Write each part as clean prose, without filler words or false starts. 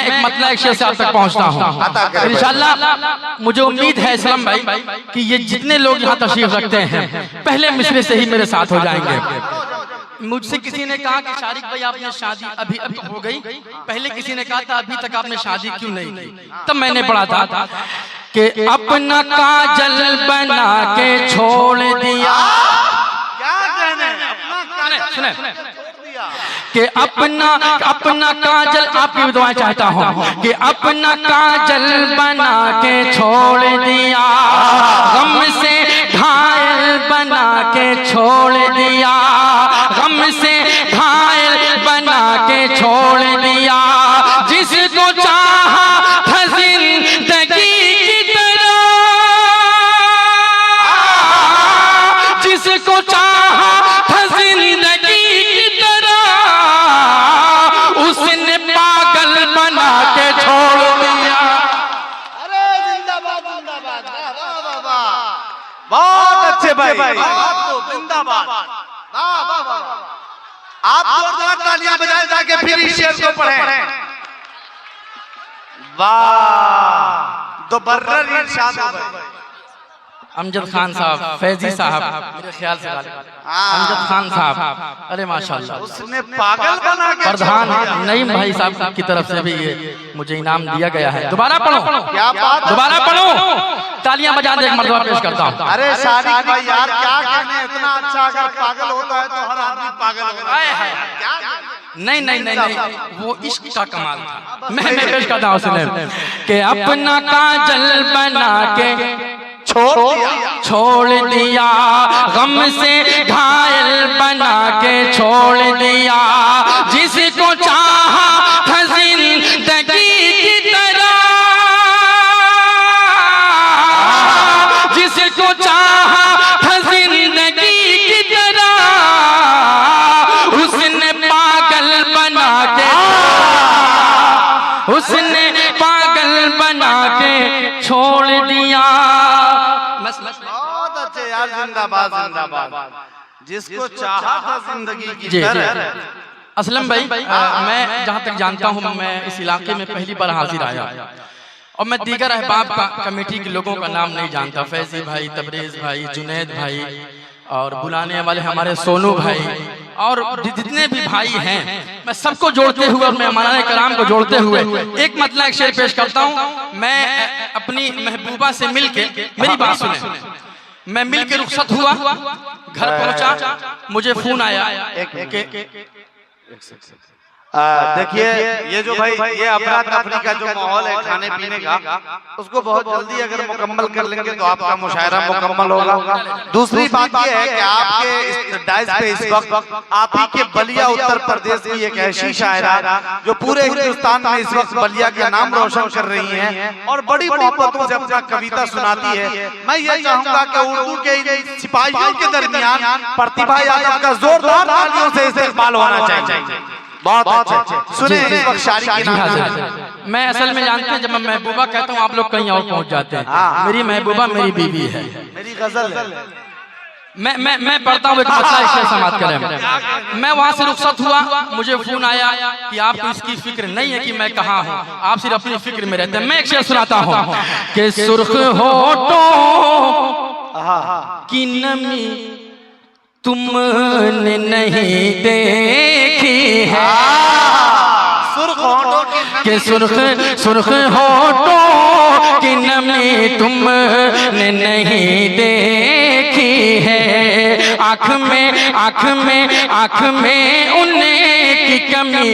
एक मतलब एक शेर से आप तक पहुंचता हूं इंशाअल्लाह। मुझे उम्मीद है इस्लाम भाई कि ये जितने लोग यहाँ तशरीफ रखते हैं पहले मिसरे से ही मेरे साथ हो जाएंगे। मुझसे किसी ने कहा कि शारिक भाई आपने शादी अभी अब तो हो गई, पहले किसी ने कहा था अभी तक आपने शादी क्यों नहीं की। तब मैंने पढ़ा था कि अपना काजल बना के छोड़ दिया। क्या कहने सुने कि अपना काजल आपकी दुआ चाहता हूँ कि अपना काजल बना के छोड़ दिया, गम से घायल बना के छोड़ दिया, गम से घायल बना के छोड़ दिया। जिसको चाहा था जिंदगी की तरह, जिसको चाहा था जिंदगी की तरह, उसने पागल बना के छोड़ दिया। अरे जिंदाबाद जिंदाबाद, वाह वाह वाह, बहुत अच्छे भाई, जिंदाबाद, वाह वाह वाह। आप जोरदार तालियां बजाएं ताकि फिर इस शेर को पढ़ें। वाह, दोबर्रर इरशाद हो गए। अमजद खान साहब, फैजी साहब, मेरे ख्याल से अमजद खान साहब, अरे माशाल्लाह। उसने पागल बना के प्रधान नईम भाई साहब की तरफ से भी ये मुझे इनाम दिया गया है। दोबारा पढ़ो, क्या बात, दोबारा पढ़ो, तालियां बजा दे, एक मर्तबा पेश करता हूँ। अरे शारिक भाई यार क्या कहने, इतना अच्छा अगर पागल होता है तो हर आदमी पागल होगा। नहीं नहीं नहीं नहीं, वो इश्क का कमाल था। मैं पेश करता हूँ सुने कि अपना काजल बना के छोड़ दिया, गम से घायल बना के छोड़ दिया। जिसको चाहा था जिंदगी की तरह, जिसको चाहा था जिंदगी की तरह, उसने पागल बना के, उसने पागल बना के छोड़ दिया। बहुत अच्छे यार, जिंदाबाद जिंदाबाद। जिसको चाहा था जिंदगी की तरह। असलम भाई, मैं जहाँ तक जानता हूँ मैं इस इलाके में पहली बार हाजिर आया और मैं दीगर अहबाब का कमेटी के लोगों का नाम नहीं जानता। फैजी भाई, तबरेज भाई, जुनैद भाई और बुलाने वाले हमारे सोनू भाई और जितने भी भाई हैं, मैं सबको जोड़ते हुए और मेहमानाने कराम को जोड़ते हुए एक मतलब एक शेर पेश करता हूँ। मैं अपनी महबूबा से मिलके, मेरी बात सुने, मैं मिलके रुखसत हुआ, घर पहुंचा, मुझे फोन आया। देखिए ये जो भाई ये अफरा तफरी का जो माहौल है खाने पीने का, उसको बहुत जल्दी अगर मुकम्मल कर लेंगे तो आपका मुशायरा मुकम्मल होगा। दूसरी बात ये है कि आपके इस डाइस पे इस वक्त आप ही के बलिया उत्तर प्रदेश की एक ऐसी शायरा जो पूरे हिंदुस्तान में इस वक्त बलिया का नाम रोशन कर रही हैं और बड़ी मोहब्बतों से अपना कविता सुनाती है। मैं ये चाहूंगा कि उर्दू के इन सिपाहियों के दरमियान प्रतिभा यादव का जोरदार तालियों से इस्तेमाल होना चाहिए। बहुत अच्छे, सुने इस वक्त शारिक की नाम। मैं असल में जानते हैं जब मैं महबूबा कहता हूँ आप लोग कहीं और पहुंच जाते हैं। मेरी महबूबा मेरी बीवी है, मेरी गजल है। मैं पढ़ता हूँ एक मतलब इससे समाप्त करें। मैं वहाँ से रुखसत हुआ, मुझे फोन आया कि आपको इसकी फिक्र नहीं है कि मैं कहाँ हूँ, आप सिर्फ अपनी फिक्र में रहते हैं। मैं एक शेर सुनाता हूँ कि सुर्ख होठों की नमी तुमने नहीं देखी है, सुर्ख होठों की सुर्ख होठों की नमी तुमने नहीं देखी है। आँख में उनकी कमी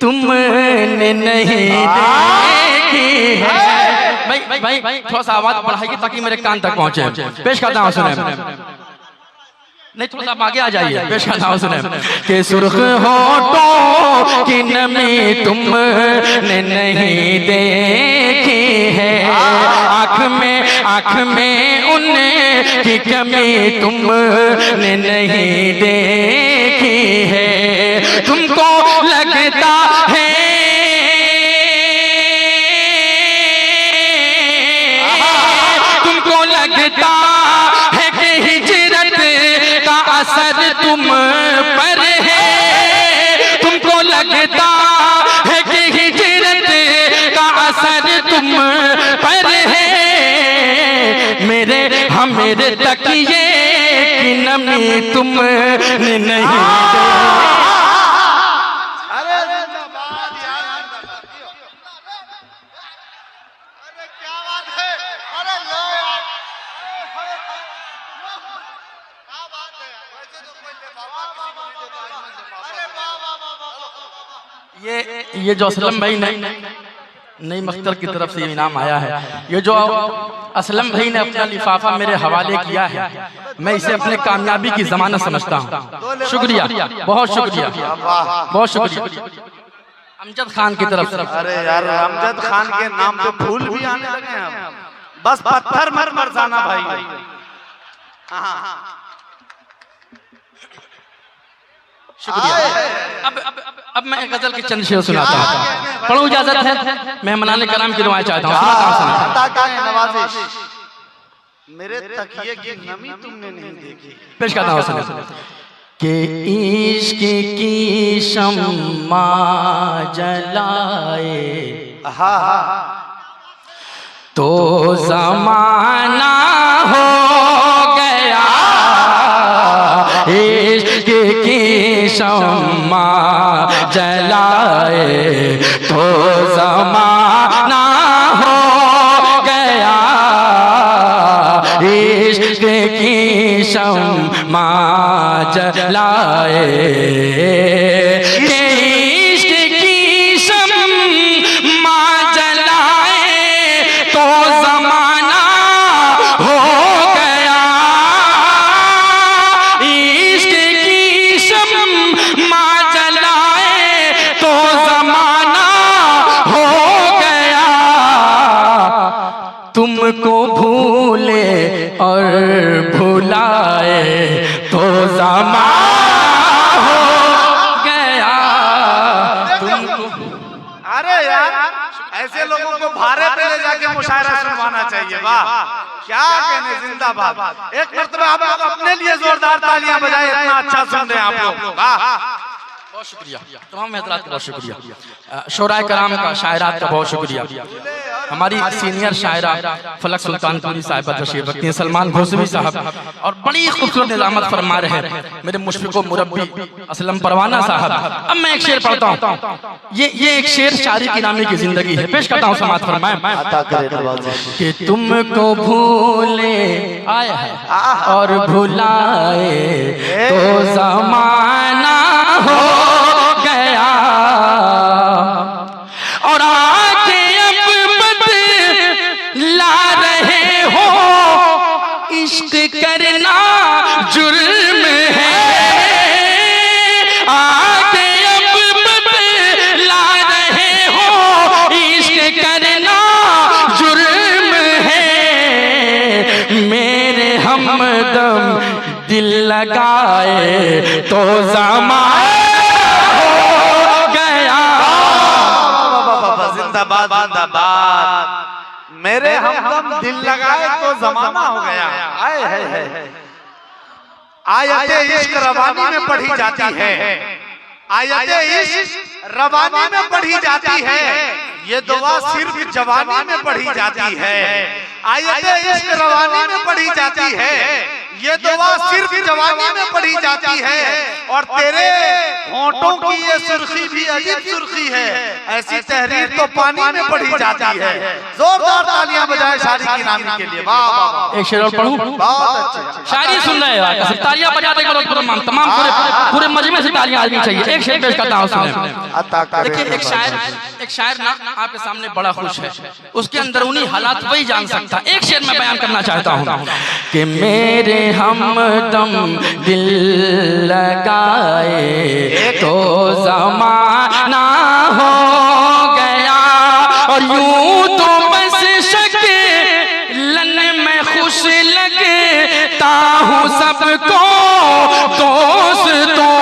तुमने नहीं देखी है। भाई थोड़ा सा आवाज बढ़ाइए ताकि मेरे कान तक पहुंचे। पेश करता हूँ सुने, नहीं थोड़ा सा आगे आ जाइए, पेश करता हूँ सुने कि सुर्ख होठों की नमी तुमने नहीं देखी है। आँख में उनकी कमी तुमने नहीं देखी है। तुमको लगता है असर तुम पर है, तुमको लगता है कि हिजरत मेरे तकिए की नमी तुमने नहीं दे। अरे जिंदाबाद यार, अरे क्या बात है, अरे लो यार, क्या बात है, वैसे तो कोई लिफाफा किसी को नहीं देता, अरे वाह वाह वाह वाह। ये जो असलम भाई नई मख्तर की तरफ से ये इनाम आया है, ये जो असलम भाई ने अपना लिफाफा मेरे हवाले किया है, मैं इसे अपने कामयाबी की जमानत समझता हूँ। शुक्रिया, बहुत शुक्रिया, बहुत शुक्रिया अमजद खान की तरफ से। अरे यार, अमजद खान के नाम पे फूल भी आने लगे हैं, बस पत्थर मत बरसाना भाई। शुक्रिया। अब मैं गजल के चंद शेर सुनाता हूँ, पढ़ो इजाजत है? मैं मनाने कराम की दुआएं चाहता हूँ। नवाजिश, मेरे तकिए की नमी तुमने नहीं देखी। पेश करता हूँ सुनो कि इश्क की शम्मा जलाए तो जमाना हो गया, इश्क की शम्मा जलाए तो जमाना हो गया, इश्क की शम्मा जलाए, इश्क की शम्मा जलाए तो जमाना हो गया, इश्क की शम्मा जलाए तो जमाना हो गया, तुमको भूले और भुलाए तो जमाना हो गया, तुमको। अरे यार, ऐसे लोगों को भारे पे ले जाके मुशायरा सुनवाना चाहिए। वाह, क्या कहने, जिंदाबाद। एक मरतबा आप लोग अपने लिए जोरदार तालियां बजाएं, इतना अच्छा सुन रहे हैं आप लोग। वाह, बहुत शुक्रिया, तमाम हजरात का बहुत शुक्रिया, शोराए कराम का, शायरात का बहुत शुक्रिया। हमारी सीनियर शायरा फलक सुल्तानपुरी साहिबा तशरीफ रखती हैं, सलमान घोसवी साहब, और बड़ी खूबसूरत निजामत फरमा रहे हैं मेरे मुशफ़िक़ो मुरब्बी असलम परवाना साहब। अब मैं एक शेर पढ़ता हूँ, ये एक शेर शायरी की नामी की जिंदगी है, पेश करता हूँ, समात फरमाएं कि तुमको भूले आया है और भुलाए तो जमाना हो गया, और आके अब बदला रहे हो, इश्क करना जुर्म है, आके अब बदला रहे हो, इश्क करना जुर्म है, मेरे हमदम दिल लगाए तो ज़माना हो गया। जिंदाबाद जिंदाबाद, मेरे हमदम दिल लगाए तो जमाना हो गया। आए है आयते इश्क रवानी में पढ़ी जाती है, आयते इश्क रवानी में पढ़ी जाती है, ये दुआ सिर्फ जवानी में पढ़ी जाती है, आयते इश्क रवानी में पढ़ी जाती है, ये दुआ सिर्फ जवानी में पढ़ी जाती है, और तेरे होंठों की ये सुर्खी भी अजीब सुर्खी है, ऐसी तहरीर तो पानी में पढ़ी जाती है। जोरदार तालियां बजाएं शायरी की नामी के लिए। वाह वाह, एक शेर और पढ़ूं? बहुत अच्छे, शायरी सुन रहे हैं, तालियां बजाते करो, तमाम पूरे मजमे से तालियां आनी चाहिए। एक शेर पेश करता हूं, सुने। देखिए, एक शायर ना आपके सामने बड़ा खुश है, उसके अंदरूनी हालात वही जान सकता। एक शेर मैं बयान करना चाहता हूं कि मेरे हमदम दिल लगाए तो जमाना हो गया, और यूं तो बस शक्लन में खुश लगता हूँ सबको दोस्तों,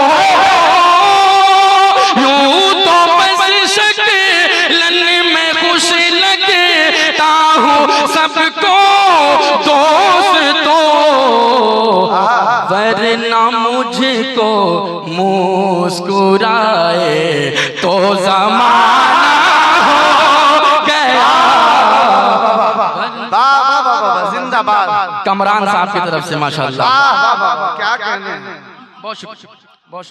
यूं तो बस शक्लन में खुश लगता हूँ सबको दोस्तों, वरना मुझको मुस्कुराए तो जमाना हो गया। जिंदाबाद जिंदाबाद। कमरान साहब की तरफ से माशाल्लाह। वाह वाह वाह, क्या कहने हैं। बहुत शुक्रिया, बहुत शुक्रिया।